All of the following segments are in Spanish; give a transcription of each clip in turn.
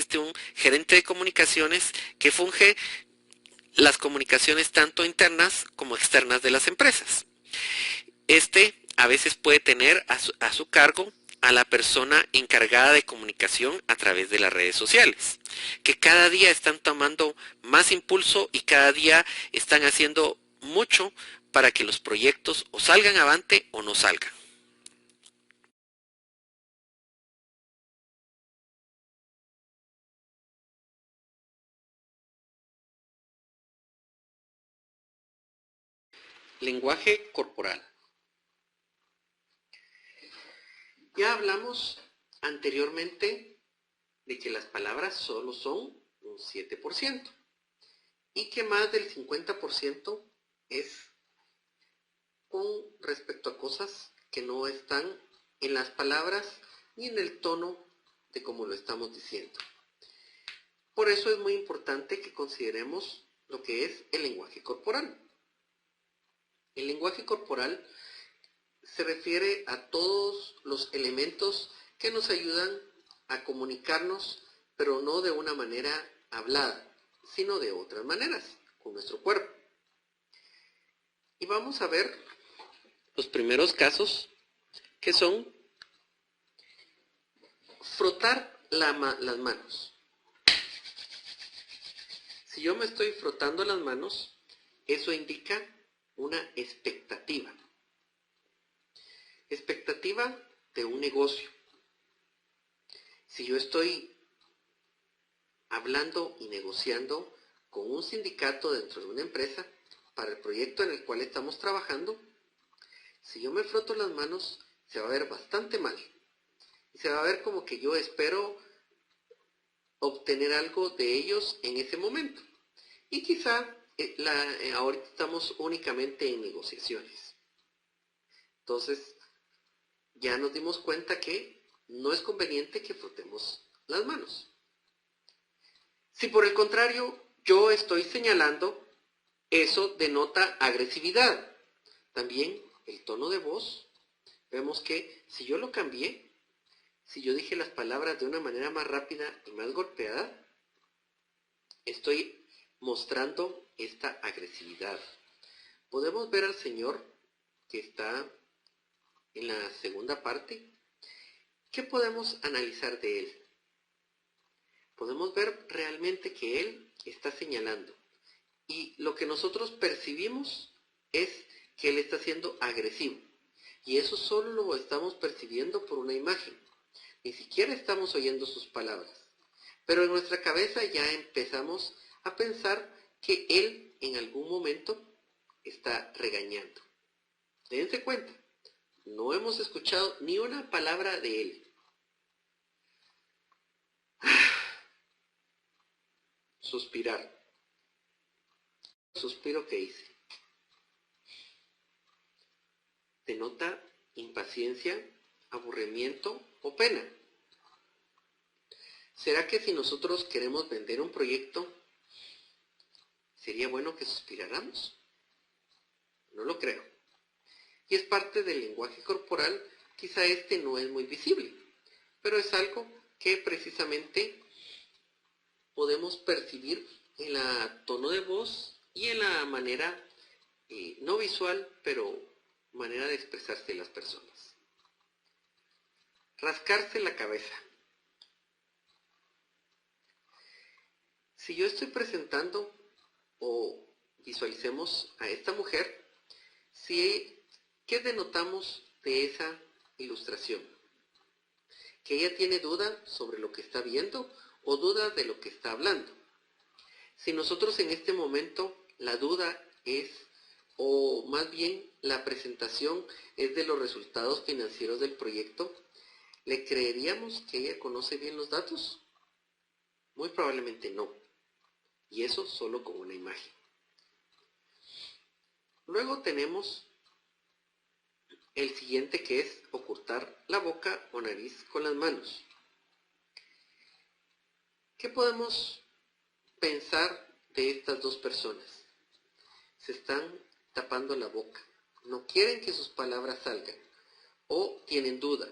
existe un gerente de comunicaciones que funge las comunicaciones tanto internas como externas de las empresas. Este a veces puede tener a su cargo a la persona encargada de comunicación a través de las redes sociales, que cada día están tomando más impulso y cada día están haciendo mucho para que los proyectos o salgan avante o no salgan. Lenguaje corporal. Ya hablamos anteriormente de que las palabras solo son un 7% y que más del 50% es con respecto a cosas que no están en las palabras ni en el tono de cómo lo estamos diciendo. Por eso es muy importante que consideremos lo que es el lenguaje corporal. El lenguaje corporal se refiere a todos los elementos que nos ayudan a comunicarnos, pero no de una manera hablada, sino de otras maneras, con nuestro cuerpo. Y vamos a ver los primeros casos, que son frotar las manos. Si yo me estoy frotando las manos, eso indica una expectativa. Expectativa de un negocio. Si yo estoy hablando y negociando con un sindicato dentro de una empresa para el proyecto en el cual estamos trabajando, si yo me froto las manos, se va a ver bastante mal. Y se va a ver como que yo espero obtener algo de ellos en ese momento. Y quizá ahorita estamos únicamente en negociaciones. Entonces, ya nos dimos cuenta que no es conveniente que frotemos las manos. Si por el contrario yo estoy señalando, eso denota agresividad. También el tono de voz, vemos que si yo lo cambié, si yo dije las palabras de una manera más rápida y más golpeada, estoy mostrando esta agresividad. Podemos ver al Señor que está en la segunda parte. ¿Qué podemos analizar de Él? Podemos ver realmente que Él está señalando. Y lo que nosotros percibimos es que Él está siendo agresivo. Y eso solo lo estamos percibiendo por una imagen. Ni siquiera estamos oyendo sus palabras. Pero en nuestra cabeza ya empezamos a pensar que Él en algún momento está regañando. Dense cuenta, no hemos escuchado ni una palabra de Él. Suspirar. El suspiro que hice denota impaciencia, aburrimiento o pena. ¿Será que si nosotros queremos vender un proyecto, sería bueno que suspiráramos? No lo creo. Y es parte del lenguaje corporal, quizá este no es muy visible, pero es algo que precisamente podemos percibir en la tono de voz y en la manera no visual, pero manera de expresarse de las personas. Rascarse la cabeza. Si yo estoy presentando o visualicemos a esta mujer, ¿qué denotamos de esa ilustración? Que ella tiene duda sobre lo que está viendo o duda de lo que está hablando. Si nosotros en este momento la duda es, o más bien la presentación es de los resultados financieros del proyecto, ¿le creeríamos que ella conoce bien los datos? Muy probablemente no. Y eso solo con una imagen. Luego tenemos el siguiente, que es ocultar la boca o nariz con las manos. ¿Qué podemos pensar de estas dos personas? Se están tapando la boca. No quieren que sus palabras salgan. O tienen duda.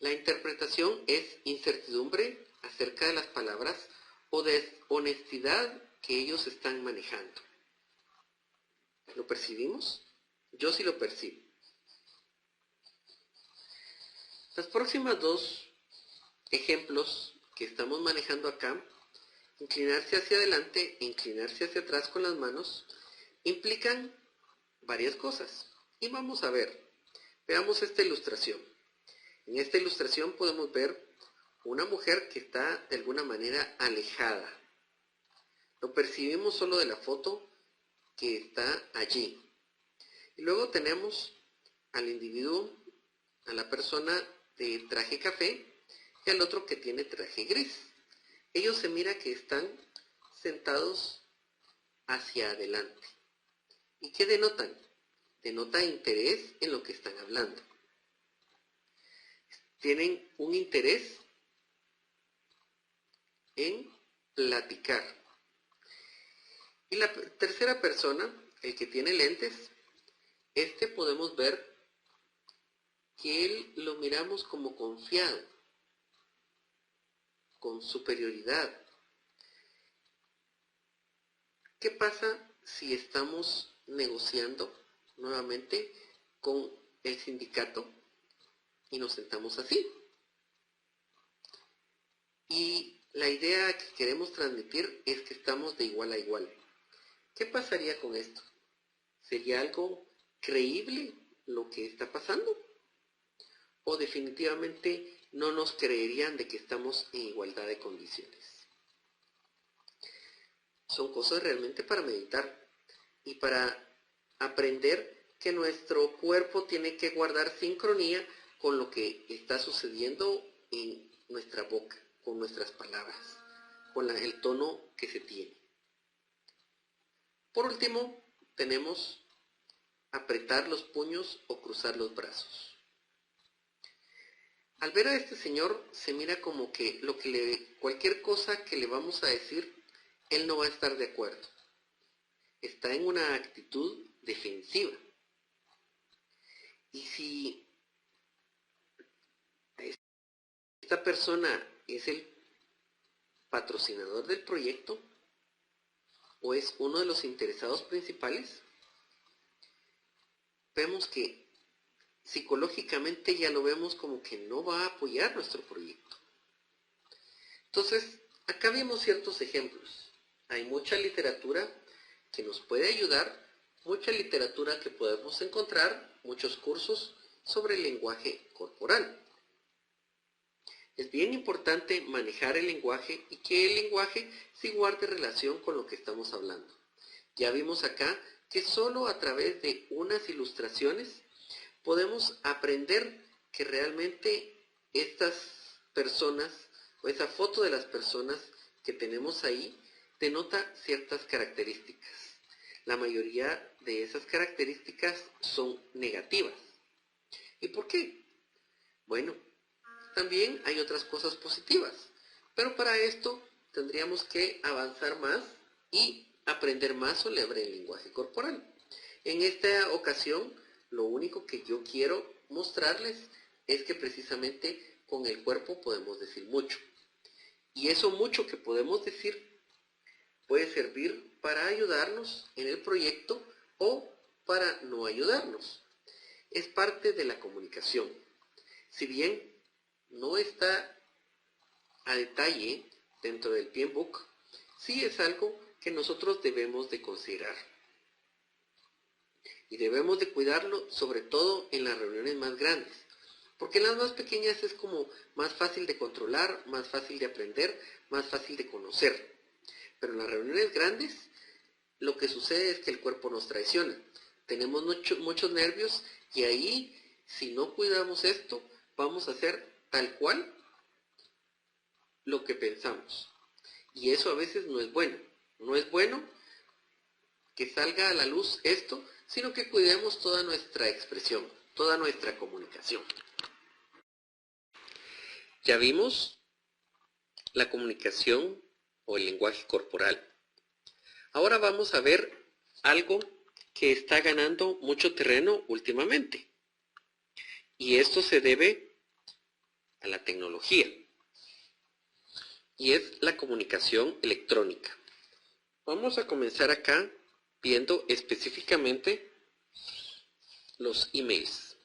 La interpretación es incertidumbre acerca de las palabras o deshonestidad que ellos están manejando. ¿Lo percibimos? Yo sí lo percibo. Las próximas dos ejemplos que estamos manejando acá, inclinarse hacia adelante e inclinarse hacia atrás con las manos, implican varias cosas. Y vamos a ver, veamos esta ilustración. En esta ilustración podemos ver una mujer que está de alguna manera alejada. Lo percibimos solo de la foto que está allí. Y luego tenemos al individuo, a la persona de traje café y al otro que tiene traje gris. Ellos se mira que están sentados hacia adelante. ¿Y qué denotan? Denota interés en lo que están hablando. Tienen un interés en platicar. Y la tercera persona, el que tiene lentes, podemos ver que él lo miramos como confiado, con superioridad. ¿Qué pasa si estamos negociando nuevamente con el sindicato y nos sentamos así? Y la idea que queremos transmitir es que estamos de igual a igual. ¿Qué pasaría con esto? ¿Sería algo creíble lo que está pasando? ¿O definitivamente no nos creerían de que estamos en igualdad de condiciones? Son cosas realmente para meditar y para aprender que nuestro cuerpo tiene que guardar sincronía con lo que está sucediendo en nuestra boca, con nuestras palabras, con el tono que se tiene. Por último, tenemos apretar los puños o cruzar los brazos. Al ver a este señor, se mira como que cualquier cosa que le vamos a decir, él no va a estar de acuerdo. Está en una actitud defensiva. Y si esta persona es el patrocinador del proyecto o es uno de los interesados principales, vemos que psicológicamente ya lo vemos como que no va a apoyar nuestro proyecto. Entonces, acá vemos ciertos ejemplos. Hay mucha literatura que nos puede ayudar, mucha literatura que podemos encontrar, muchos cursos sobre el lenguaje corporal. Es bien importante manejar el lenguaje y que el lenguaje sí guarde relación con lo que estamos hablando. Ya vimos acá que solo a través de unas ilustraciones podemos aprender que realmente estas personas o esa foto de las personas que tenemos ahí denota ciertas características. La mayoría de esas características son negativas. ¿Y por qué? Bueno, también hay otras cosas positivas, pero para esto tendríamos que avanzar más y aprender más sobre el lenguaje corporal. En esta ocasión, lo único que yo quiero mostrarles es que precisamente con el cuerpo podemos decir mucho. Y eso mucho que podemos decir puede servir para ayudarnos en el proyecto o para no ayudarnos. Es parte de la comunicación. Si bien no está a detalle dentro del PMBOK, sí es algo que nosotros debemos de considerar. Y debemos de cuidarlo sobre todo en las reuniones más grandes. Porque en las más pequeñas es como más fácil de controlar, más fácil de aprender, más fácil de conocer. Pero en las reuniones grandes lo que sucede es que el cuerpo nos traiciona. Tenemos muchos nervios y ahí, si no cuidamos esto, vamos a hacer tal cual lo que pensamos. Y eso a veces no es bueno. No es bueno que salga a la luz esto, sino que cuidemos toda nuestra expresión, toda nuestra comunicación. Ya vimos la comunicación o el lenguaje corporal. Ahora vamos a ver algo que está ganando mucho terreno últimamente. Y esto se debe a la tecnología, y es la comunicación electrónica. Vamos a comenzar acá viendo específicamente los emails.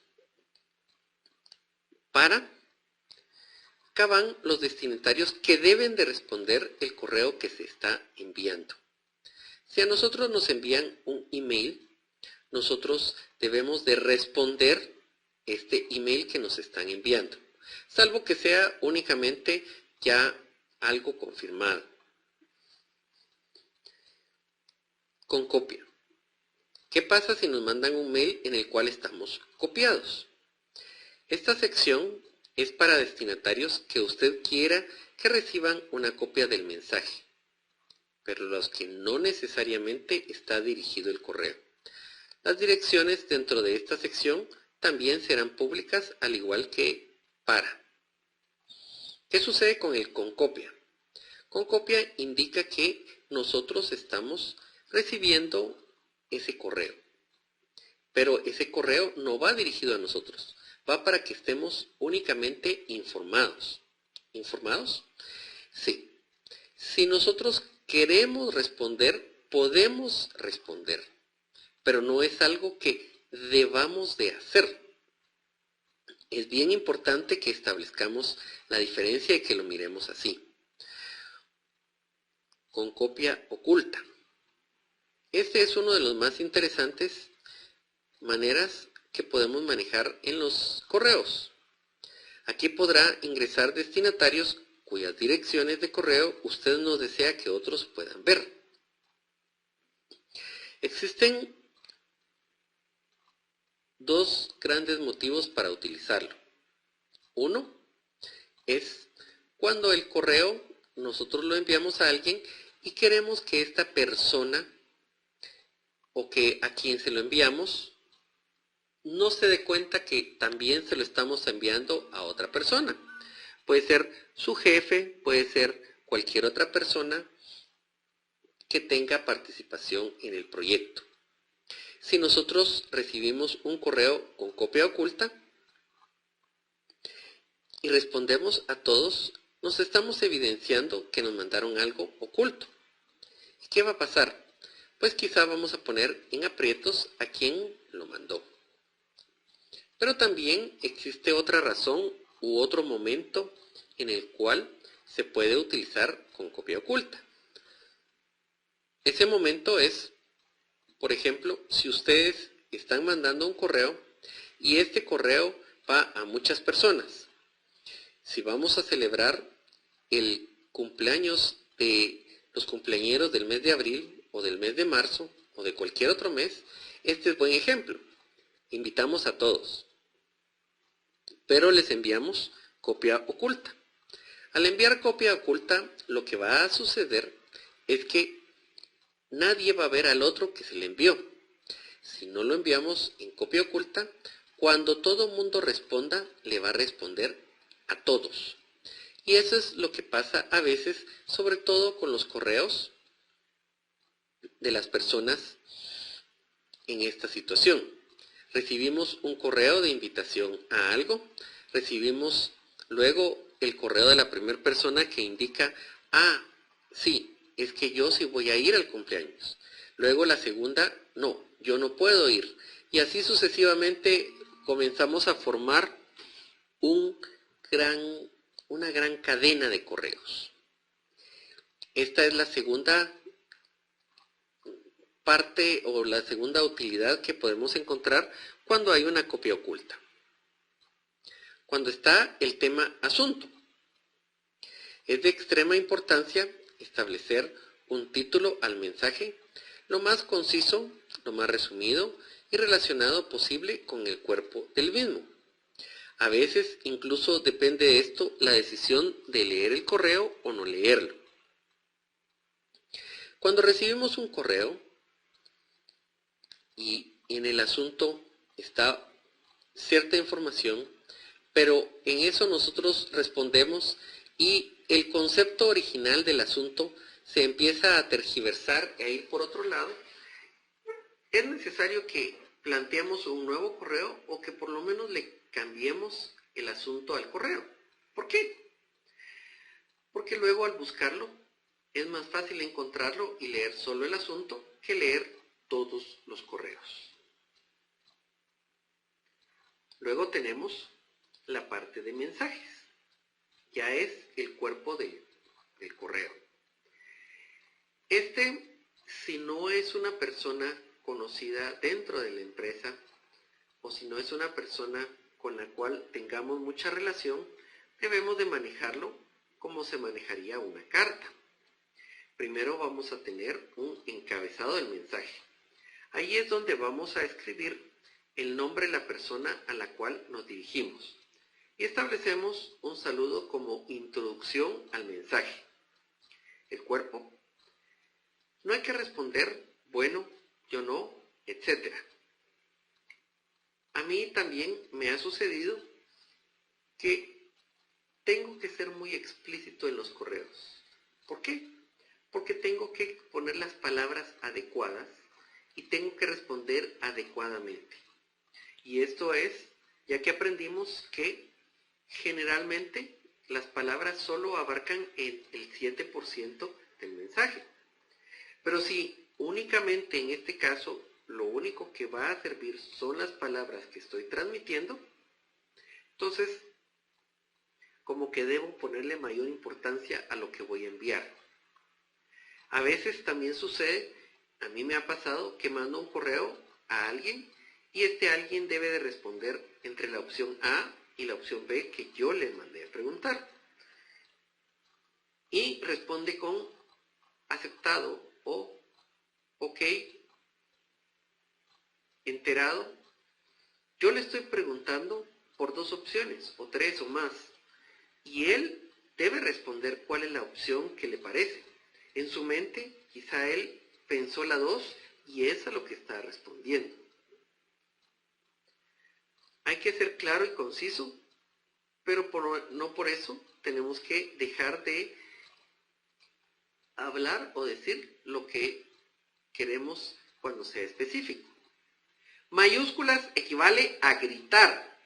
Acá van los destinatarios que deben de responder el correo que se está enviando. Si a nosotros nos envían un email, nosotros debemos de responder este email que nos están enviando, salvo que sea únicamente ya algo confirmado. Con copia. ¿Qué pasa si nos mandan un mail en el cual estamos copiados? Esta sección es para destinatarios que usted quiera que reciban una copia del mensaje, pero los que no necesariamente está dirigido el correo. Las direcciones dentro de esta sección también serán públicas, al igual que para. ¿Qué sucede con el con copia? Con copia indica que nosotros estamos recibiendo ese correo, pero ese correo no va dirigido a nosotros, va para que estemos únicamente informados. ¿Informados? Sí. Si nosotros queremos responder, podemos responder, pero no es algo que debamos de hacer. Es bien importante que establezcamos la diferencia y que lo miremos así. Con copia oculta. Este es uno de los más interesantes maneras que podemos manejar en los correos. Aquí podrá ingresar destinatarios cuyas direcciones de correo usted no desea que otros puedan ver. Existen dos grandes motivos para utilizarlo. Uno es cuando el correo nosotros lo enviamos a alguien y queremos que esta persona o que a quien se lo enviamos no se dé cuenta que también se lo estamos enviando a otra persona. Puede ser su jefe, puede ser cualquier otra persona que tenga participación en el proyecto. Si nosotros recibimos un correo con copia oculta y respondemos a todos, nos estamos evidenciando que nos mandaron algo oculto. ¿Y qué va a pasar? Pues quizá vamos a poner en aprietos a quien lo mandó. Pero también existe otra razón u otro momento en el cual se puede utilizar con copia oculta. Ese momento es, por ejemplo, si ustedes están mandando un correo y este correo va a muchas personas. Si vamos a celebrar el cumpleaños de los cumpleañeros del mes de abril o del mes de marzo o de cualquier otro mes, este es buen ejemplo. Invitamos a todos, pero les enviamos copia oculta. Al enviar copia oculta, lo que va a suceder es que nadie va a ver al otro que se le envió. Si no lo enviamos en copia oculta, cuando todo mundo responda, le va a responder a todos. Y eso es lo que pasa a veces, sobre todo con los correos de las personas en esta situación. Recibimos un correo de invitación a algo, recibimos luego el correo de la primera persona que indica, sí, es que yo sí voy a ir al cumpleaños. Luego la segunda, no, yo no puedo ir. Y así sucesivamente comenzamos a formar una gran cadena de correos. Esta es la segunda parte o la segunda utilidad que podemos encontrar cuando hay una copia oculta. Cuando está el tema asunto. Es de extrema importancia establecer un título al mensaje lo más conciso, lo más resumido y relacionado posible con el cuerpo del mismo. A veces incluso depende de esto la decisión de leer el correo o no leerlo. Cuando recibimos un correo y en el asunto está cierta información, pero en eso nosotros respondemos y el concepto original del asunto se empieza a tergiversar e ir por otro lado, es necesario que planteemos un nuevo correo o que por lo menos le cambiemos el asunto al correo. ¿Por qué? Porque luego al buscarlo es más fácil encontrarlo y leer solo el asunto que leer todos los correos. Luego tenemos la parte de mensajes. Ya es el cuerpo del correo. Si no es una persona conocida dentro de la empresa o si no es una persona con la cual tengamos mucha relación, debemos de manejarlo como se manejaría una carta. Primero vamos a tener un encabezado del mensaje. Ahí es donde vamos a escribir el nombre de la persona a la cual nos dirigimos y establecemos un saludo como introducción al mensaje. El cuerpo. No hay que responder, bueno, yo no, etc. A mí también me ha sucedido que tengo que ser muy explícito en los correos. ¿Por qué? Porque tengo que poner las palabras adecuadas y tengo que responder adecuadamente. Y esto es, ya que aprendimos que generalmente las palabras solo abarcan el 7% del mensaje. Pero si únicamente en este caso lo único que va a servir son las palabras que estoy transmitiendo, entonces como que debo ponerle mayor importancia a lo que voy a enviar. A veces también sucede, a mí me ha pasado que mando un correo a alguien y este alguien debe de responder entre la opción A y la opción B que yo le mandé a preguntar. Y responde con aceptado o ok, enterado. Yo le estoy preguntando por 2 opciones o 3 o más y él debe responder cuál es la opción que le parece. En su mente quizá él pensó la 2 y es a lo que está respondiendo. Hay que ser claro y conciso, pero no por eso tenemos que dejar de hablar o decir lo que queremos cuando sea específico. Mayúsculas equivale a gritar.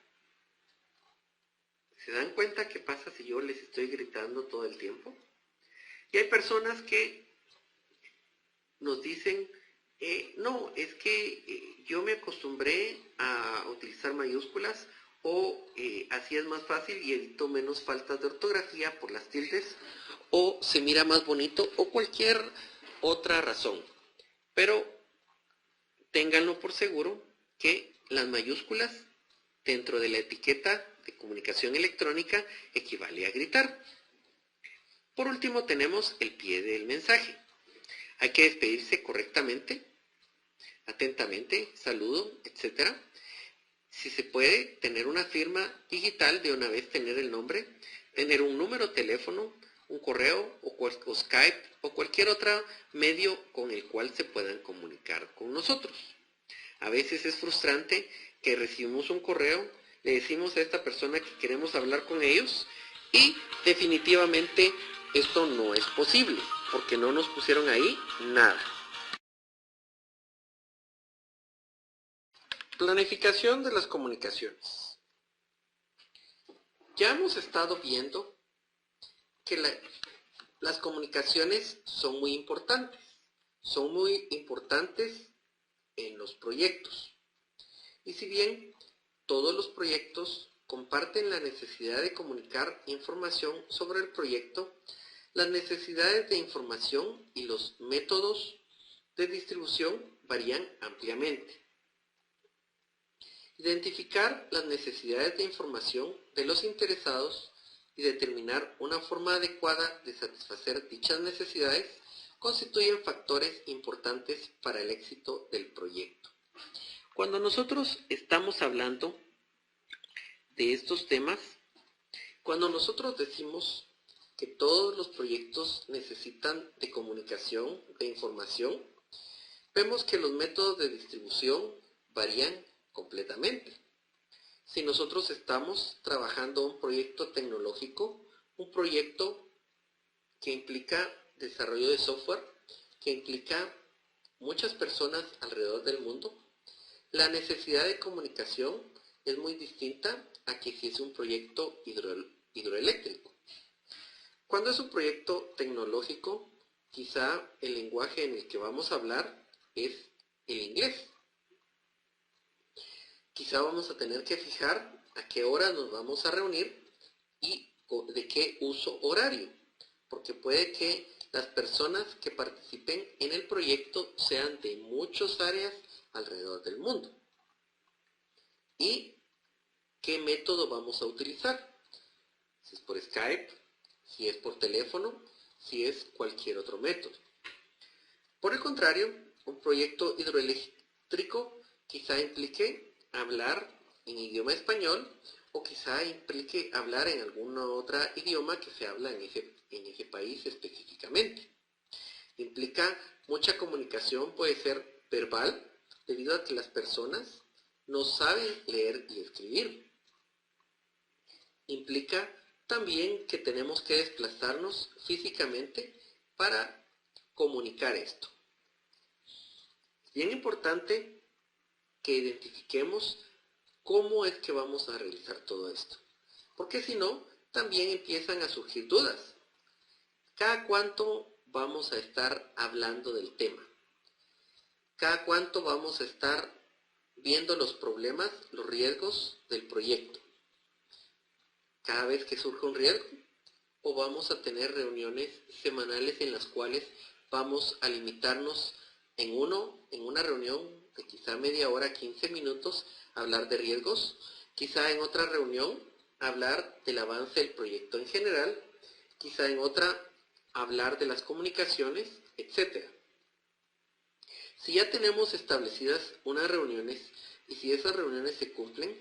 ¿Se dan cuenta qué pasa si yo les estoy gritando todo el tiempo? Y hay personas que nos dicen, no, es que yo me acostumbré a utilizar mayúsculas o así es más fácil y evito menos faltas de ortografía por las tildes o se mira más bonito o cualquier otra razón. Pero ténganlo por seguro que las mayúsculas dentro de la etiqueta de comunicación electrónica equivale a gritar. Por último tenemos el pie del mensaje. Hay que despedirse correctamente, atentamente, saludo, etc. Si se puede, tener una firma digital, de una vez tener el nombre, tener un número de teléfono, un correo o Skype o cualquier otro medio con el cual se puedan comunicar con nosotros. A veces es frustrante que recibimos un correo, le decimos a esta persona que queremos hablar con ellos y definitivamente esto no es posible porque no nos pusieron ahí nada. Planificación de las comunicaciones. Ya hemos estado viendo que las comunicaciones son muy importantes. Son muy importantes en los proyectos. Y si bien todos los proyectos comparten la necesidad de comunicar información sobre el proyecto, las necesidades de información y los métodos de distribución varían ampliamente. Identificar las necesidades de información de los interesados y determinar una forma adecuada de satisfacer dichas necesidades constituyen factores importantes para el éxito del proyecto. Cuando nosotros estamos hablando de estos temas, cuando nosotros decimos que todos los proyectos necesitan de comunicación, de información, vemos que los métodos de distribución varían completamente. Si nosotros estamos trabajando un proyecto tecnológico, un proyecto que implica desarrollo de software, que implica muchas personas alrededor del mundo, la necesidad de comunicación es muy distinta a que si es un proyecto hidroeléctrico. Cuando es un proyecto tecnológico, quizá el lenguaje en el que vamos a hablar es el inglés. Quizá vamos a tener que fijar a qué hora nos vamos a reunir y de qué uso horario, porque puede que las personas que participen en el proyecto sean de muchas áreas alrededor del mundo. ¿Y qué método vamos a utilizar? Si es por Skype, si es por teléfono, si es cualquier otro método. Por el contrario, un proyecto hidroeléctrico quizá implique hablar en idioma español o quizá implique hablar en algún otro idioma que se habla en ese país específicamente. Implica mucha comunicación, puede ser verbal, debido a que las personas no saben leer y escribir. Implica también que tenemos que desplazarnos físicamente para comunicar esto. Es bien importante que identifiquemos cómo es que vamos a realizar todo esto, porque si no, también empiezan a surgir dudas. ¿Cada cuánto vamos a estar hablando del tema? ¿Cada cuánto vamos a estar viendo los problemas, los riesgos del proyecto? ¿Cada vez que surge un riesgo? ¿O vamos a tener reuniones semanales en las cuales vamos a limitarnos en una reunión de quizá media hora, 15 minutos, a hablar de riesgos? Quizá en otra reunión hablar del avance del proyecto en general, quizá en otra hablar de las comunicaciones, etc. Si ya tenemos establecidas unas reuniones y si esas reuniones se cumplen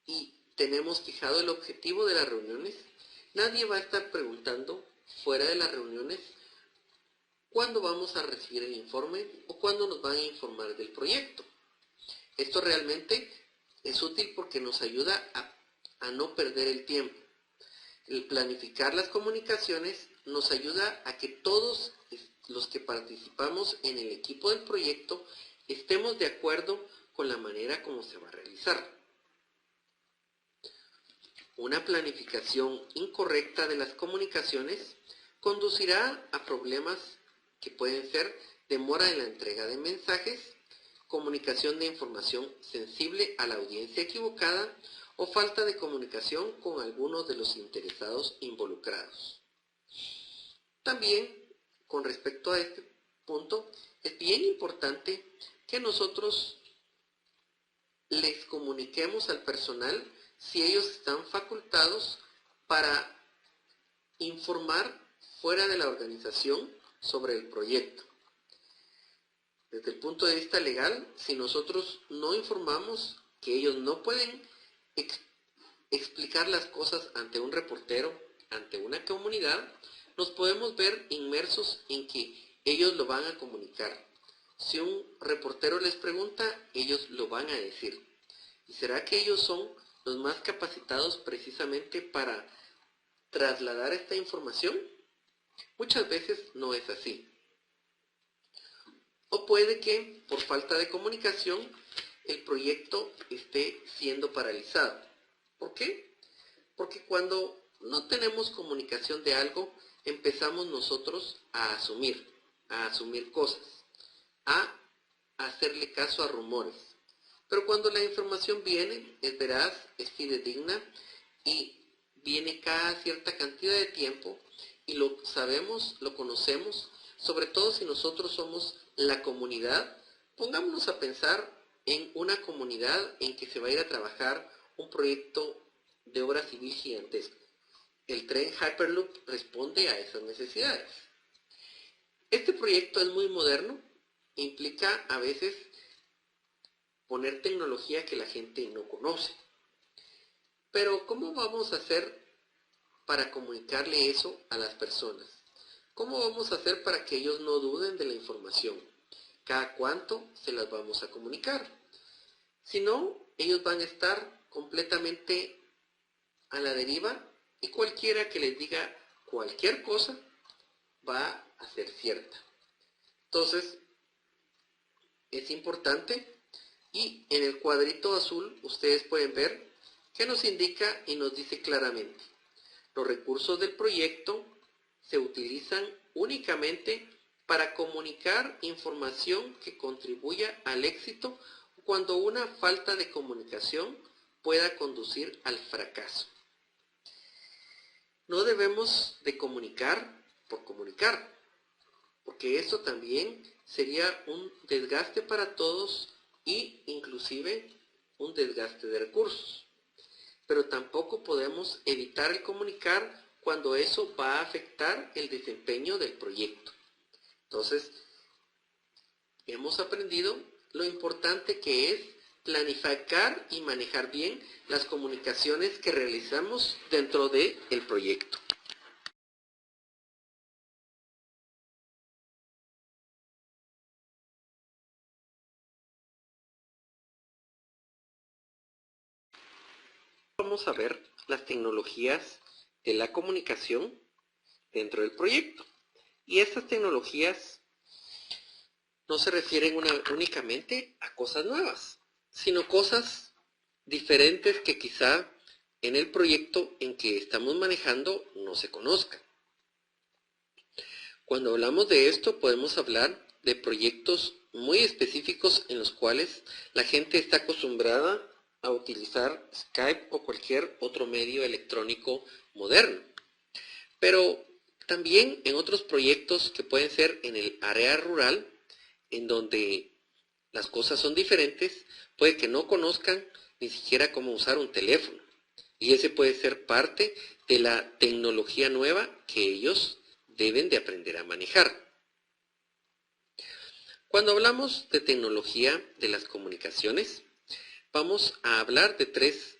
y tenemos fijado el objetivo de las reuniones, nadie va a estar preguntando fuera de las reuniones cuándo vamos a recibir el informe o cuándo nos van a informar del proyecto. Esto realmente es útil porque nos ayuda a no perder el tiempo. El planificar las comunicaciones nos ayuda a que todos los que participamos en el equipo del proyecto estemos de acuerdo con la manera como se va a realizar. Una planificación incorrecta de las comunicaciones conducirá a problemas que pueden ser demora en la entrega de mensajes, comunicación de información sensible a la audiencia equivocada o falta de comunicación con algunos de los interesados involucrados. También, con respecto a este punto, es bien importante que nosotros les comuniquemos al personal si ellos están facultados para informar fuera de la organización sobre el proyecto. Desde el punto de vista legal, si nosotros no informamos que ellos no pueden explicar las cosas ante un reportero, ante una comunidad, nos podemos ver inmersos en que ellos lo van a comunicar. Si un reportero les pregunta, ellos lo van a decir. ¿Y será que ellos son los más capacitados precisamente para trasladar esta información? Muchas veces no es así. O puede que, por falta de comunicación, el proyecto esté siendo paralizado. ¿Por qué? Porque cuando no tenemos comunicación de algo, empezamos nosotros a asumir cosas, a hacerle caso a rumores. Pero cuando la información viene, es veraz, es fidedigna y viene cada cierta cantidad de tiempo y lo sabemos, lo conocemos, sobre todo si nosotros somos la comunidad, pongámonos a pensar en una comunidad en que se va a ir a trabajar un proyecto de obra civil gigantesco. El tren Hyperloop responde a esas necesidades. Este proyecto es muy moderno, implica a veces poner tecnología que la gente no conoce. Pero ¿cómo vamos a hacer para comunicarle eso a las personas? ¿Cómo vamos a hacer para que ellos no duden de la información? ¿Cada cuánto se las vamos a comunicar? Si no, ellos van a estar completamente a la deriva y cualquiera que les diga cualquier cosa va a ser cierta. Entonces, es importante y en el cuadrito azul ustedes pueden ver que nos indica y nos dice claramente Los recursos del proyecto se utilizan únicamente para comunicar información que contribuya al éxito cuando una falta de comunicación pueda conducir al fracaso. No debemos de comunicar por comunicar, porque eso también sería un desgaste para todos y inclusive un desgaste de recursos. Pero tampoco podemos evitar el comunicar cuando eso va a afectar el desempeño del proyecto. Entonces, hemos aprendido lo importante que es planificar y manejar bien las comunicaciones que realizamos dentro del proyecto. Vamos a ver las tecnologías de la comunicación dentro del proyecto. Y estas tecnologías no se refieren únicamente a cosas nuevas, sino cosas diferentes que quizá en el proyecto en que estamos manejando no se conozcan. Cuando hablamos de esto podemos hablar de proyectos muy específicos en los cuales la gente está acostumbrada a utilizar Skype o cualquier otro medio electrónico moderno. Pero también en otros proyectos que pueden ser en el área rural, en donde las cosas son diferentes, puede que no conozcan ni siquiera cómo usar un teléfono. Y ese puede ser parte de la tecnología nueva que ellos deben de aprender a manejar. Cuando hablamos de tecnología de las comunicaciones, vamos a hablar de tres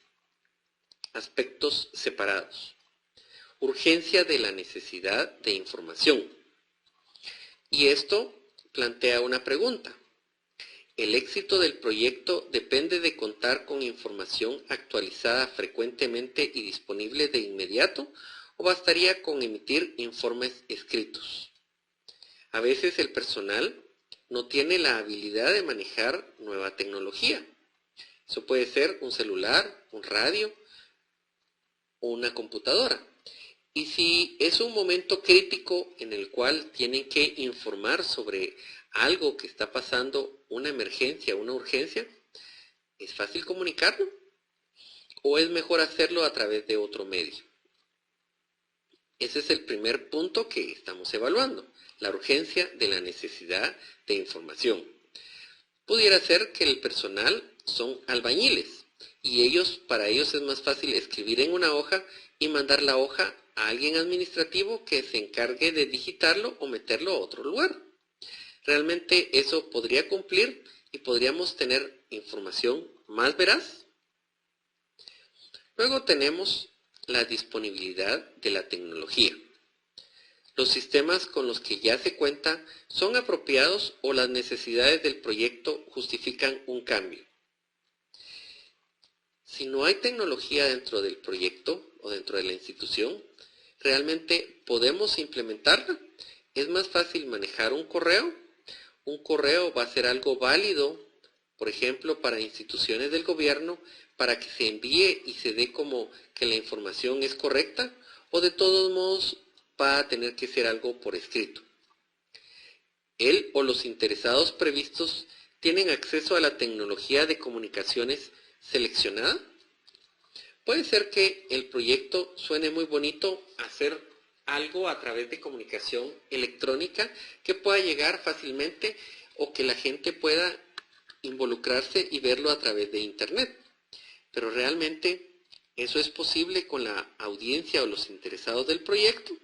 aspectos separados. Urgencia de la necesidad de información. Y esto plantea una pregunta. ¿El éxito del proyecto depende de contar con información actualizada frecuentemente y disponible de inmediato o bastaría con emitir informes escritos? A veces el personal no tiene la habilidad de manejar nueva tecnología. Eso puede ser un celular, un radio o una computadora. Y si es un momento crítico en el cual tienen que informar sobre algo que está pasando, una emergencia, una urgencia, ¿es fácil comunicarlo? ¿O es mejor hacerlo a través de otro medio? Ese es el primer punto que estamos evaluando, la urgencia de la necesidad de información. Pudiera ser que el personal son albañiles y para ellos es más fácil escribir en una hoja y mandar la hoja a alguien administrativo que se encargue de digitarlo o meterlo a otro lugar. Realmente eso podría cumplir y podríamos tener información más veraz. Luego tenemos la disponibilidad de la tecnología. Los sistemas con los que ya se cuenta son apropiados o las necesidades del proyecto justifican un cambio. Si no hay tecnología dentro del proyecto o dentro de la institución, ¿realmente podemos implementarla? ¿Es más fácil manejar un correo? Un correo va a ser algo válido, por ejemplo, para instituciones del gobierno, para que se envíe y se dé como que la información es correcta, o de todos modos va a tener que ser algo por escrito. Él o los interesados previstos tienen acceso a la tecnología de comunicaciones seleccionada. Puede ser que el proyecto suene muy bonito hacer algo a través de comunicación electrónica que pueda llegar fácilmente o que la gente pueda involucrarse y verlo a través de internet. Pero realmente eso es posible con la audiencia o los interesados del proyecto.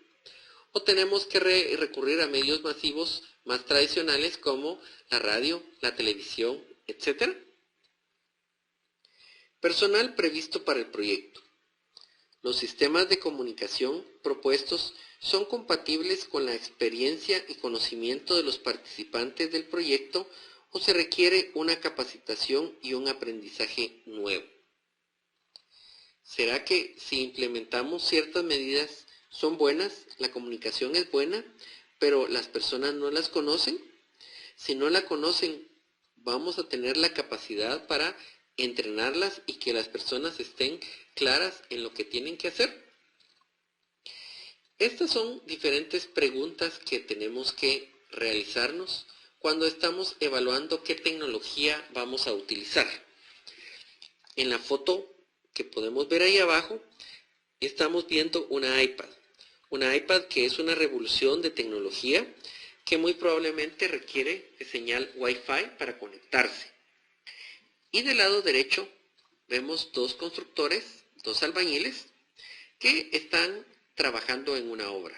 ¿O tenemos que recurrir a medios masivos más tradicionales como la radio, la televisión, etcétera? Personal previsto para el proyecto. Los sistemas de comunicación propuestos son compatibles con la experiencia y conocimiento de los participantes del proyecto o se requiere una capacitación y un aprendizaje nuevo. ¿Será que si implementamos ciertas medidas son buenas, la comunicación es buena, pero las personas no las conocen? Si no la conocen, ¿vamos a tener la capacidad para entrenarlas y que las personas estén claras en lo que tienen que hacer? Estas son diferentes preguntas que tenemos que realizarnos cuando estamos evaluando qué tecnología vamos a utilizar. En la foto que podemos ver ahí abajo, estamos viendo una iPad. Una iPad que es una revolución de tecnología que muy probablemente requiere de señal Wi-Fi para conectarse. Y del lado derecho vemos dos constructores, dos albañiles, que están trabajando en una obra.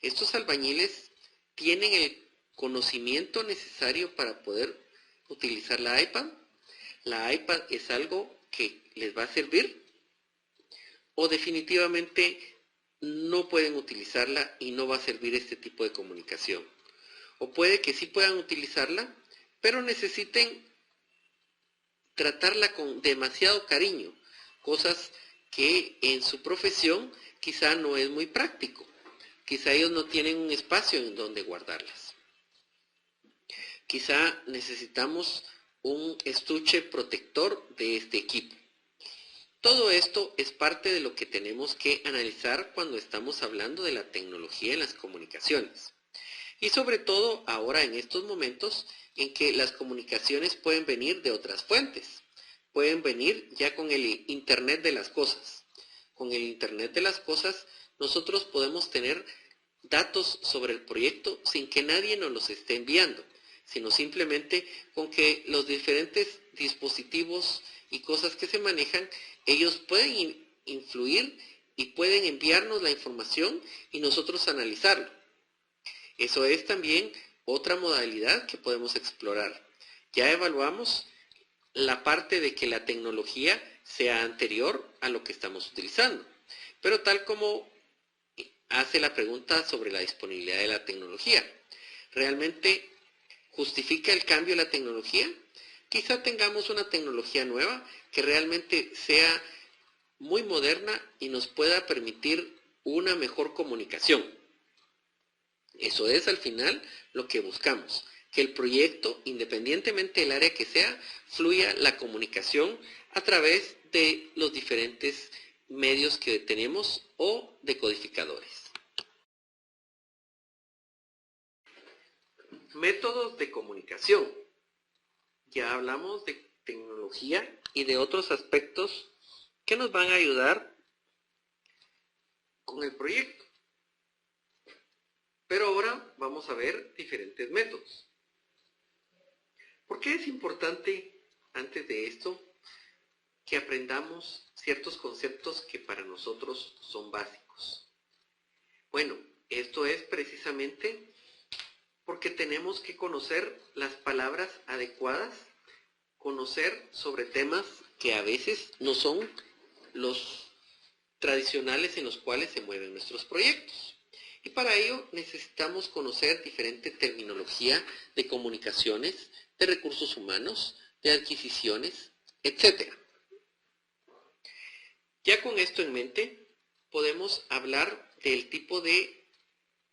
Estos albañiles tienen el conocimiento necesario para poder utilizar la iPad. ¿La iPad es algo que les va a servir? ¿O definitivamente no pueden utilizarla y no va a servir este tipo de comunicación? O puede que sí puedan utilizarla, pero necesiten tratarla con demasiado cariño, cosas que en su profesión quizá no es muy práctico. Quizá ellos no tienen un espacio en donde guardarlas. Quizá necesitamos un estuche protector de este equipo. Todo esto es parte de lo que tenemos que analizar cuando estamos hablando de la tecnología en las comunicaciones. Y sobre todo ahora en estos momentos en que las comunicaciones pueden venir de otras fuentes. Pueden venir ya con el Internet de las cosas. Con el Internet de las cosas nosotros podemos tener datos sobre el proyecto sin que nadie nos los esté enviando, sino simplemente con que los diferentes dispositivos y cosas que se manejan, ellos pueden influir y pueden enviarnos la información y nosotros analizarlo. Eso es también otra modalidad que podemos explorar. Ya evaluamos la parte de que la tecnología sea anterior a lo que estamos utilizando, pero tal como hace la pregunta sobre la disponibilidad de la tecnología, ¿realmente justifica el cambio de la tecnología? Quizá tengamos una tecnología nueva que realmente sea muy moderna y nos pueda permitir una mejor comunicación. Eso es al final lo que buscamos, que el proyecto, independientemente del área que sea, fluya la comunicación a través de los diferentes medios que tenemos o decodificadores. Métodos de comunicación. Ya hablamos de tecnología y de otros aspectos que nos van a ayudar con el proyecto. Pero ahora vamos a ver diferentes métodos. ¿Por qué es importante, antes de esto, que aprendamos ciertos conceptos que para nosotros son básicos? Bueno, esto es precisamente porque tenemos que conocer las palabras adecuadas, conocer sobre temas que a veces no son los tradicionales en los cuales se mueven nuestros proyectos. Y para ello necesitamos conocer diferente terminología de comunicaciones, de recursos humanos, de adquisiciones, etc. Ya con esto en mente, podemos hablar del tipo de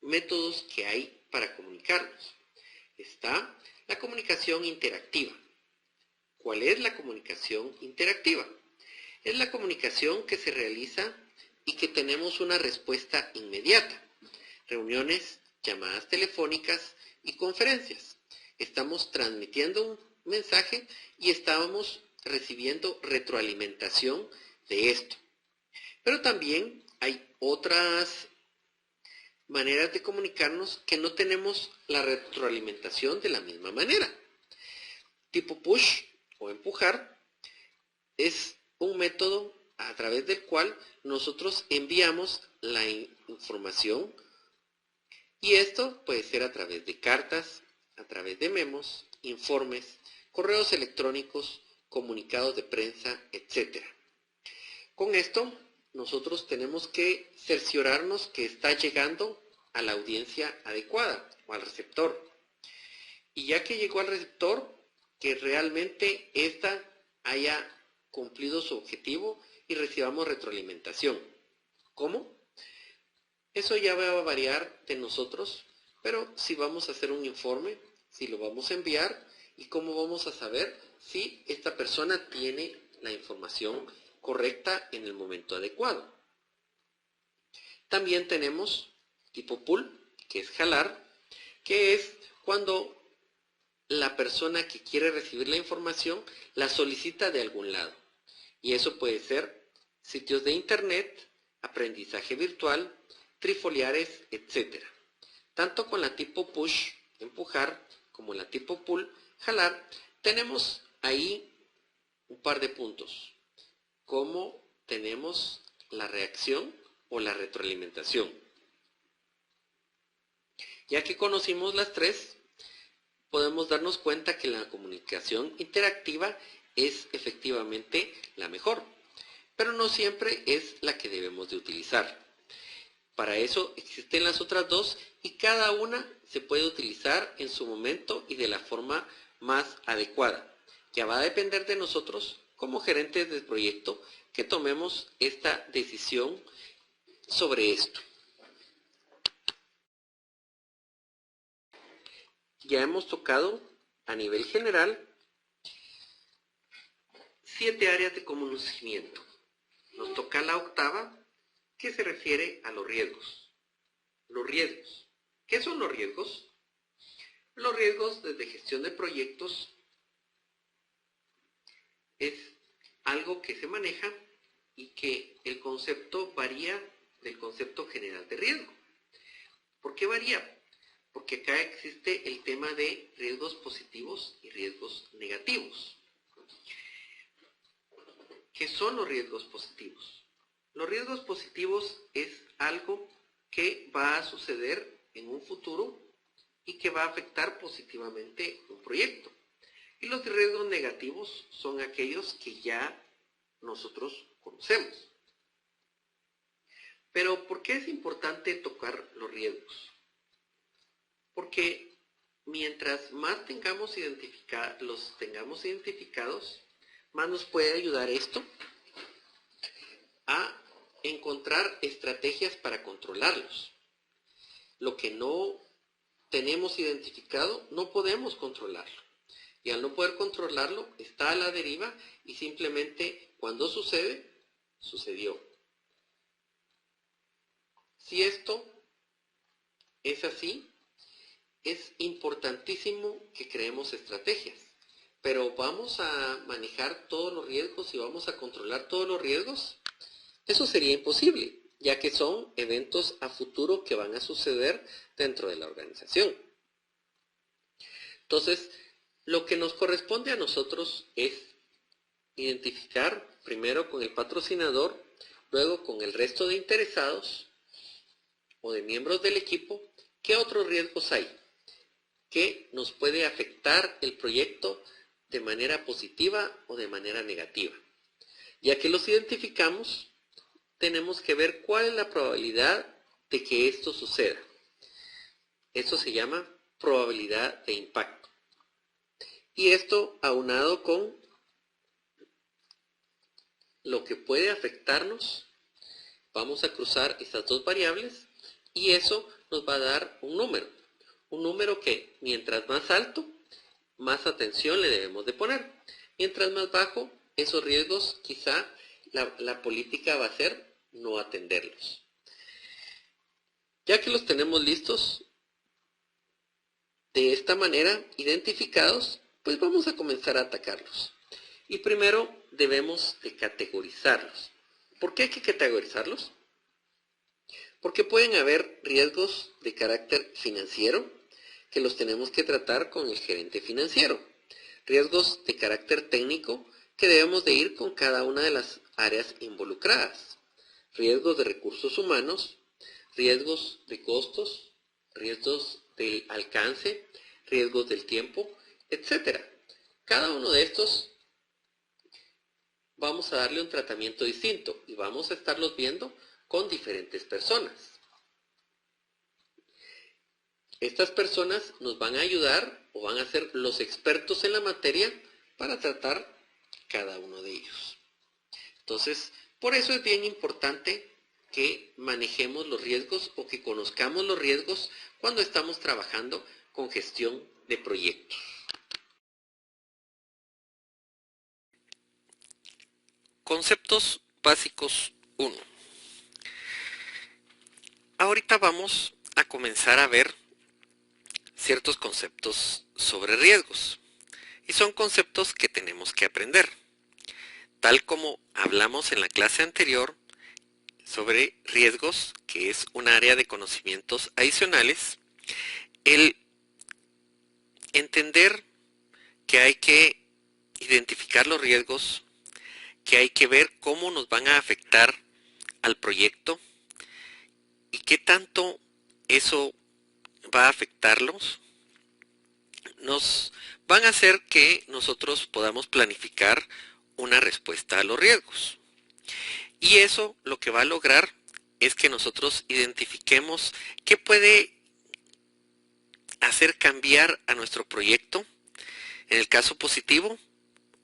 métodos que hay para comunicarnos. Está la comunicación interactiva. ¿Cuál es la comunicación interactiva? Es la comunicación que se realiza y que tenemos una respuesta inmediata. Reuniones, llamadas telefónicas y conferencias. Estamos transmitiendo un mensaje y estamos recibiendo retroalimentación de esto. Pero también hay otras maneras de comunicarnos que no tenemos la retroalimentación de la misma manera. Tipo push o empujar es un método a través del cual nosotros enviamos la información y esto puede ser a través de cartas, a través de memos, informes, correos electrónicos, comunicados de prensa, etc. Con esto nosotros tenemos que cerciorarnos que está llegando a la audiencia adecuada o al receptor. Y ya que llegó al receptor, que realmente ésta haya cumplido su objetivo y recibamos retroalimentación. ¿Cómo? Eso ya va a variar de nosotros, pero si vamos a hacer un informe, si lo vamos a enviar y cómo vamos a saber si esta persona tiene la información correcta en el momento adecuado. También tenemos tipo pull, que es jalar, que es cuando la persona que quiere recibir la información la solicita de algún lado. Y eso puede ser sitios de internet, aprendizaje virtual, trifoliares, etc. Tanto con la tipo push, empujar, como la tipo pull, jalar, tenemos ahí un par de puntos. Como tenemos la reacción o la retroalimentación. Ya que conocimos las tres, podemos darnos cuenta que la comunicación interactiva es efectivamente la mejor, pero no siempre es la que debemos de utilizar. Para eso existen las otras dos y cada una se puede utilizar en su momento y de la forma más adecuada. Ya va a depender de nosotros como gerentes del proyecto que tomemos esta decisión sobre esto. Ya hemos tocado a nivel general 7 áreas de conocimiento. Nos toca la octava, que se refiere a los riesgos. Los riesgos. ¿Qué son los riesgos? Los riesgos desde gestión de proyectos es algo que se maneja y que el concepto varía del concepto general de riesgo. ¿Por qué varía? Porque acá existe el tema de riesgos positivos y riesgos negativos. ¿Qué son los riesgos positivos? Los riesgos positivos es algo que va a suceder en un futuro y que va a afectar positivamente un proyecto. Y los riesgos negativos son aquellos que ya nosotros conocemos. Pero ¿por qué es importante tocar los riesgos? Porque mientras más los tengamos identificados, más nos puede ayudar esto a encontrar estrategias para controlarlos. Lo que no tenemos identificado, no podemos controlarlo. Y al no poder controlarlo, está a la deriva y simplemente cuando sucede, sucedió. Si esto es así, es importantísimo que creemos estrategias. Pero ¿vamos a manejar todos los riesgos y vamos a controlar todos los riesgos? Eso sería imposible, ya que son eventos a futuro que van a suceder dentro de la organización. Entonces, lo que nos corresponde a nosotros es identificar primero con el patrocinador, luego con el resto de interesados o de miembros del equipo, qué otros riesgos hay que nos puede afectar el proyecto de manera positiva o de manera negativa. Ya que los identificamos, tenemos que ver cuál es la probabilidad de que esto suceda. Esto se llama probabilidad de impacto. Y esto aunado con lo que puede afectarnos, vamos a cruzar estas dos variables y eso nos va a dar un número. Un número que mientras más alto, más atención le debemos de poner. Mientras más bajo, esos riesgos quizá la política va a ser no atenderlos. Ya que los tenemos listos, de esta manera, identificados, pues vamos a comenzar a atacarlos. Y primero debemos de categorizarlos. ¿Por qué hay que categorizarlos? Porque pueden haber riesgos de carácter financiero que los tenemos que tratar con el gerente financiero. Riesgos de carácter técnico que debemos de ir con cada una de las áreas involucradas. Riesgos de recursos humanos, riesgos de costos, riesgos del alcance, riesgos del tiempo, etc. Cada uno de estos vamos a darle un tratamiento distinto y vamos a estarlos viendo con diferentes personas. Estas personas nos van a ayudar o van a ser los expertos en la materia para tratar cada uno de ellos. Entonces, por eso es bien importante que manejemos los riesgos o que conozcamos los riesgos cuando estamos trabajando con gestión de proyectos. Conceptos básicos 1. ahorita vamos a comenzar a ver ciertos conceptos sobre riesgos. Y son conceptos que tenemos que aprender. Tal como hablamos en la clase anterior sobre riesgos, que es un área de conocimientos adicionales, el entender que hay que identificar los riesgos, que hay que ver cómo nos van a afectar al proyecto y qué tanto eso va a afectarlos, nos van a hacer que nosotros podamos planificar una respuesta a los riesgos. Y eso lo que va a lograr es que nosotros identifiquemos qué puede hacer cambiar a nuestro proyecto. En el caso positivo,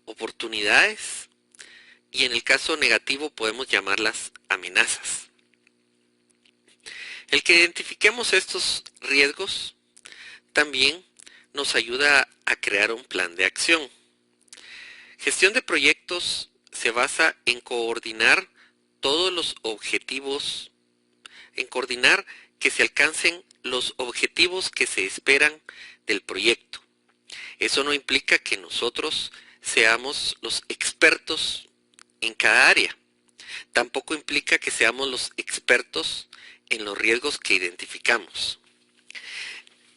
oportunidades, y en el caso negativo podemos llamarlas amenazas. El que identifiquemos estos riesgos también nos ayuda a crear un plan de acción. Gestión de proyectos se basa en coordinar todos los objetivos, en coordinar que se alcancen los objetivos que se esperan del proyecto. Eso no implica que nosotros seamos los expertos en cada área. Tampoco implica que seamos los expertos en los riesgos que identificamos.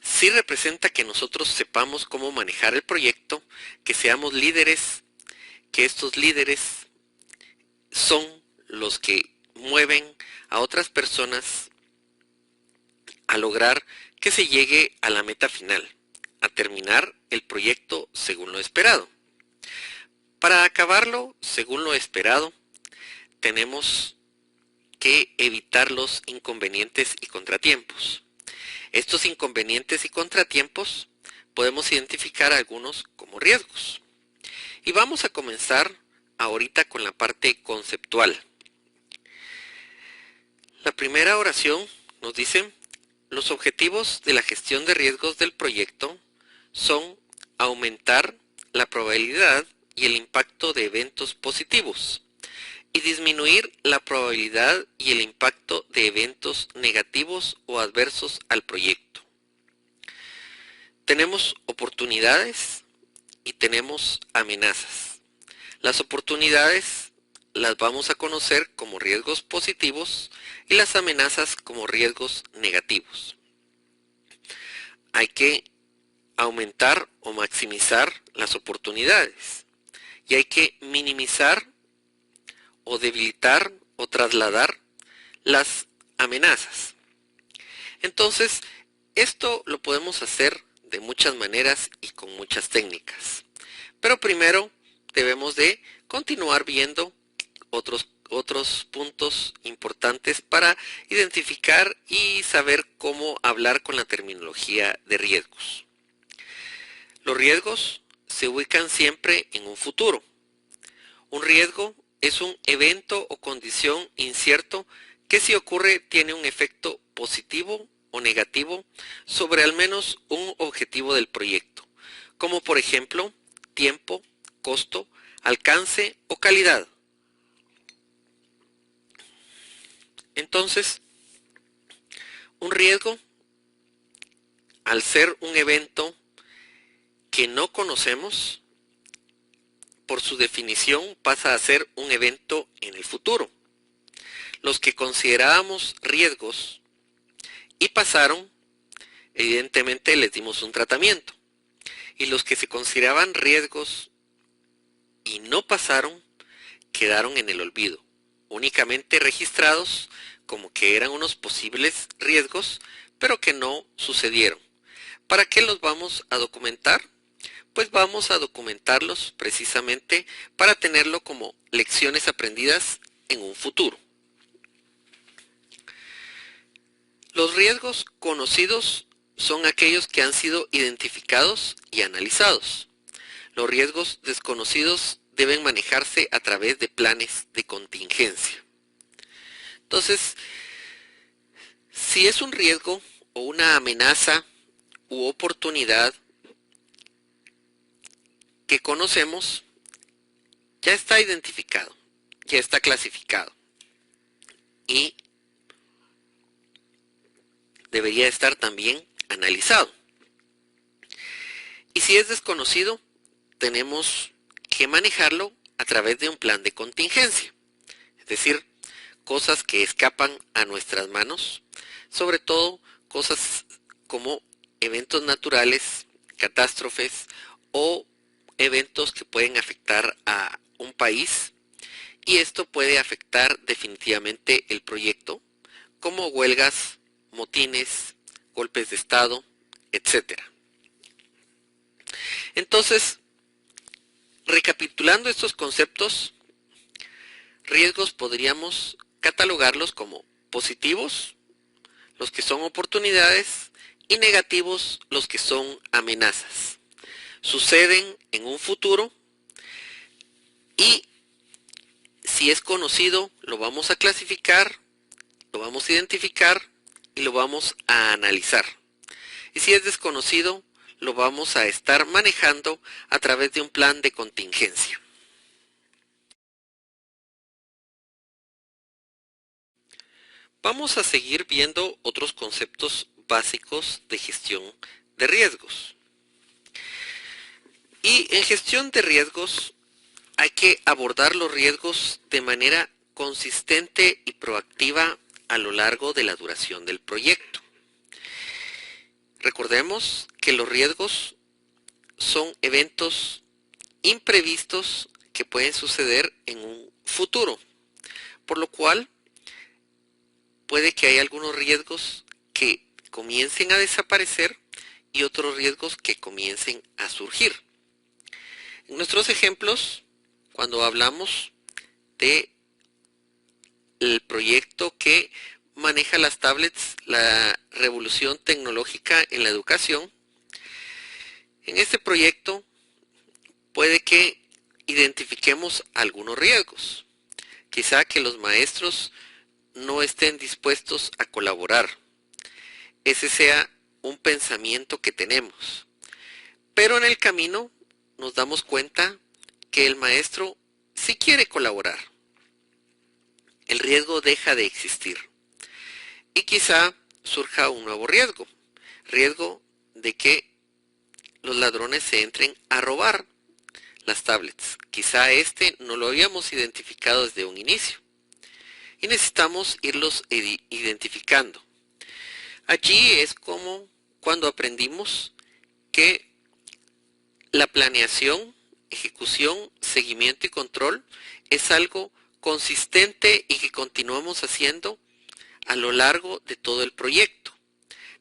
Sí representa que nosotros sepamos cómo manejar el proyecto, que seamos líderes, que estos líderes son los que mueven a otras personas a lograr que se llegue a la meta final, a terminar el proyecto según lo esperado. Para acabarlo según lo esperado, tenemos que evitar los inconvenientes y contratiempos. Estos inconvenientes y contratiempos podemos identificar algunos como riesgos. Y vamos a comenzar ahorita con la parte conceptual. La primera oración nos dice: los objetivos de la gestión de riesgos del proyecto son aumentar la probabilidad y el impacto de eventos positivos y disminuir la probabilidad y el impacto de eventos negativos o adversos al proyecto. Tenemos oportunidades y tenemos amenazas. Las oportunidades las vamos a conocer como riesgos positivos y las amenazas como riesgos negativos. Hay que aumentar o maximizar las oportunidades y hay que minimizar o debilitar o trasladar las amenazas. Entonces, esto lo podemos hacer de muchas maneras y con muchas técnicas. Pero primero debemos de continuar viendo otros puntos importantes para identificar y saber cómo hablar con la terminología de riesgos. Los riesgos se ubican siempre en un futuro. Un riesgo es un evento o condición incierto que si ocurre tiene un efecto positivo o negativo sobre al menos un objetivo del proyecto, como por ejemplo tiempo, costo, alcance o calidad. Entonces, un riesgo, al ser un evento que no conocemos, por su definición pasa a ser un evento en el futuro. Los que considerábamos riesgos y pasaron, evidentemente les dimos un tratamiento. Y los que se consideraban riesgos y no pasaron, quedaron en el olvido, únicamente registrados como que eran unos posibles riesgos, pero que no sucedieron. ¿Para qué los vamos a documentar? Pues vamos a documentarlos precisamente para tenerlo como lecciones aprendidas en un futuro. Los riesgos conocidos son aquellos que han sido identificados y analizados. Los riesgos desconocidos deben manejarse a través de planes de contingencia. Entonces, si es un riesgo o una amenaza u oportunidad que conocemos, ya está identificado, ya está clasificado y debería estar también analizado. Y si es desconocido, tenemos que manejarlo a través de un plan de contingencia, es decir, cosas que escapan a nuestras manos, sobre todo cosas como eventos naturales, catástrofes o eventos que pueden afectar a un país, y esto puede afectar definitivamente el proyecto, como huelgas, motines, golpes de estado, etc. Entonces, recapitulando estos conceptos, riesgos podríamos catalogarlos como positivos, los que son oportunidades, y negativos, los que son amenazas. Suceden en un futuro y si es conocido, lo vamos a clasificar, lo vamos a identificar y lo vamos a analizar. Y si es desconocido, lo vamos a estar manejando a través de un plan de contingencia. Vamos a seguir viendo otros conceptos básicos de gestión de riesgos. Y en gestión de riesgos hay que abordar los riesgos de manera consistente y proactiva a lo largo de la duración del proyecto. Recordemos que los riesgos son eventos imprevistos que pueden suceder en un futuro, por lo cual puede que haya algunos riesgos que comiencen a desaparecer y otros riesgos que comiencen a surgir. En nuestros ejemplos, cuando hablamos de el proyecto que maneja las tablets, la revolución tecnológica en la educación, en este proyecto puede que identifiquemos algunos riesgos. Quizá que los maestros no estén dispuestos a colaborar. Ese sea un pensamiento que tenemos. Pero en el camino nos damos cuenta que el maestro sí quiere colaborar. El riesgo deja de existir. Y quizá surja un nuevo riesgo. Riesgo de que los ladrones se entren a robar las tablets. Quizá este no lo habíamos identificado desde un inicio. Y necesitamos irlos identificando. Allí es como cuando aprendimos que la planeación, ejecución, seguimiento y control es algo consistente y que continuamos haciendo a lo largo de todo el proyecto.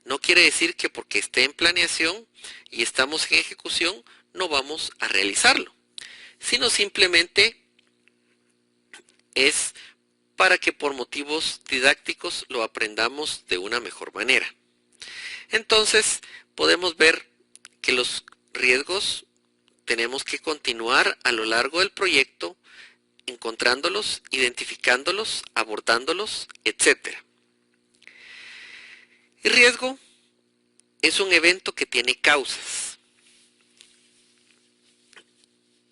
No quiere decir que porque esté en planeación y estamos en ejecución no vamos a realizarlo, sino simplemente es para que por motivos didácticos lo aprendamos de una mejor manera. Entonces, podemos ver que los riesgos tenemos que continuar a lo largo del proyecto, encontrándolos, identificándolos, abordándolos, etc. El riesgo es un evento que tiene causas.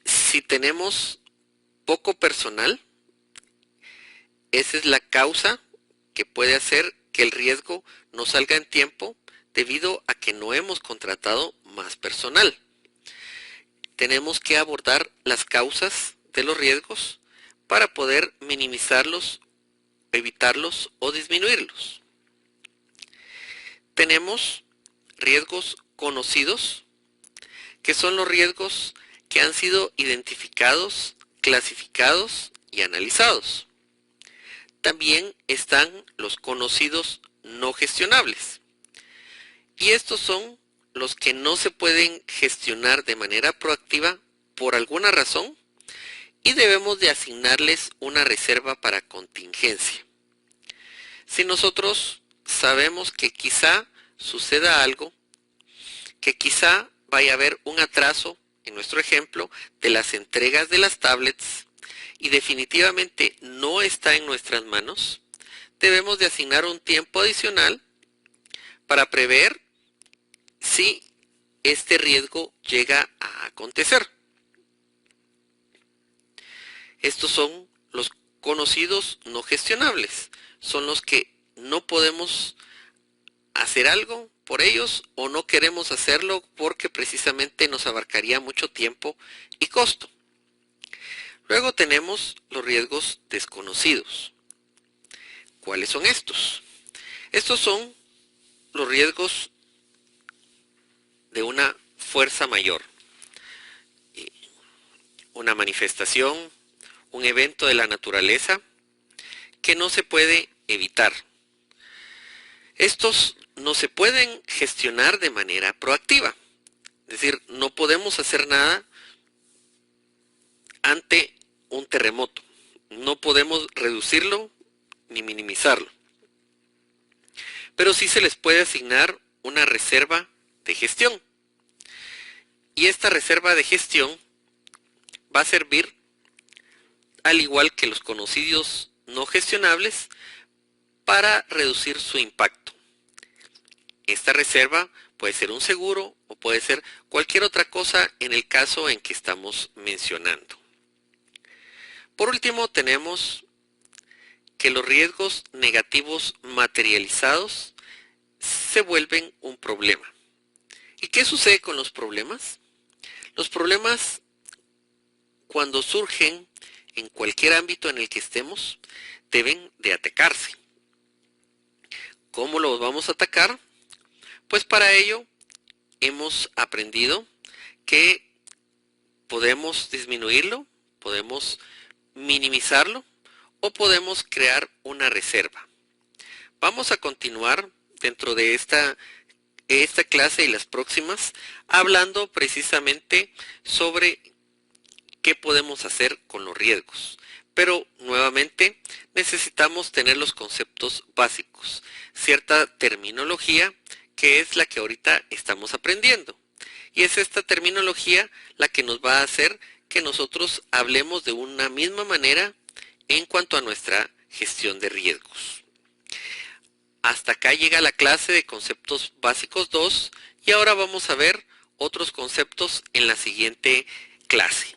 Si tenemos poco personal, esa es la causa que puede hacer que el riesgo no salga en tiempo debido a que no hemos contratado más personal. Tenemos que abordar las causas de los riesgos para poder minimizarlos, evitarlos o disminuirlos. Tenemos riesgos conocidos, que son los riesgos que han sido identificados, clasificados y analizados. También están los conocidos no gestionables. Y estos son los que no se pueden gestionar de manera proactiva por alguna razón y debemos de asignarles una reserva para contingencia. Si nosotros sabemos que quizá suceda algo, que quizá vaya a haber un atraso, en nuestro ejemplo, de las entregas de las tablets y definitivamente no está en nuestras manos, debemos de asignar un tiempo adicional para prever si este riesgo llega a acontecer. Estos son los conocidos no gestionables, son los que no podemos hacer algo por ellos o no queremos hacerlo porque precisamente nos abarcaría mucho tiempo y costo. Luego tenemos los riesgos desconocidos. ¿Cuáles son estos? Estos son los riesgos de una fuerza mayor. Una manifestación, un evento de la naturaleza que no se puede evitar. Estos no se pueden gestionar de manera proactiva. Es decir, no podemos hacer nada ante un terremoto. No podemos reducirlo ni minimizarlo. Pero sí se les puede asignar una reserva de gestión. Y esta reserva de gestión va a servir, al igual que los conocidos no gestionables, para reducir su impacto. Esta reserva puede ser un seguro o puede ser cualquier otra cosa en el caso en que estamos mencionando. Por último, tenemos que los riesgos negativos materializados se vuelven un problema. ¿Y qué sucede con los problemas? Los problemas, cuando surgen en cualquier ámbito en el que estemos, deben de atacarse. ¿Cómo los vamos a atacar? Pues para ello hemos aprendido que podemos disminuirlo, podemos minimizarlo o podemos crear una reserva. Vamos a continuar dentro de esta clase y las próximas hablando precisamente sobre qué podemos hacer con los riesgos. Pero nuevamente necesitamos tener los conceptos básicos, cierta terminología que es la que ahorita estamos aprendiendo. Y es esta terminología la que nos va a hacer que nosotros hablemos de una misma manera en cuanto a nuestra gestión de riesgos. Hasta acá llega la clase de conceptos básicos 2 y ahora vamos a ver otros conceptos en la siguiente clase.